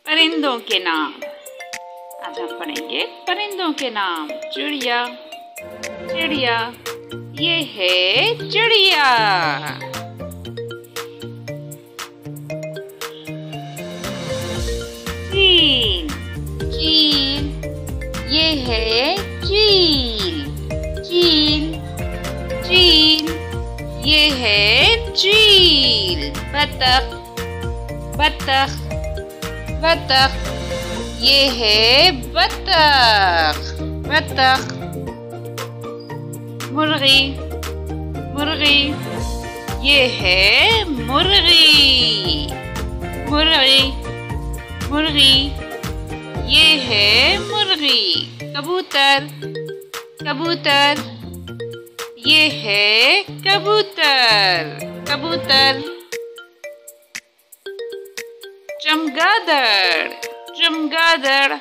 परिंदों के नाम। आज हम पढ़ेंगे परिंदों के नाम। चिड़िया, चिड़िया, ये है चिड़िया। चील, चील, ये है चील। चील, चील, ये है चील। बतख, बतख, बतख, ये है बतख। बतख, मुर्गी, मुर्गी, ये है मुर्गी। मुर्गी, मुर्गी, ये है मुर्गी। कबूतर, कबूतर, ये है कबूतर। कबूतर, चमगादड़, चमगादड़,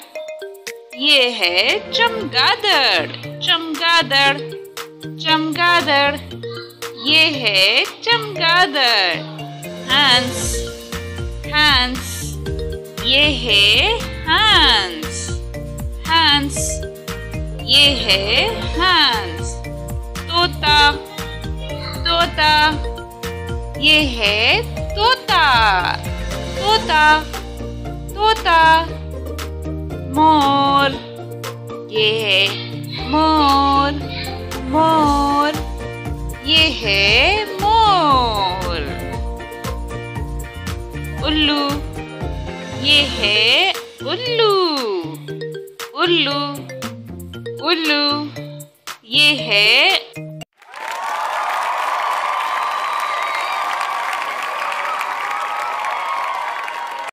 ये है चमगादड़। चमगादड़, चमगादड़, ये है चमगादड़। हंस, हंस, ये है हंस। हंस, ये है हंस। तोता, तोता, ये है तोता। तोता, तोता, मोर, ये है मोर। मोर, ये है मोर। उल्लू, ये है उल्लू। उल्लू, उल्लू, ये है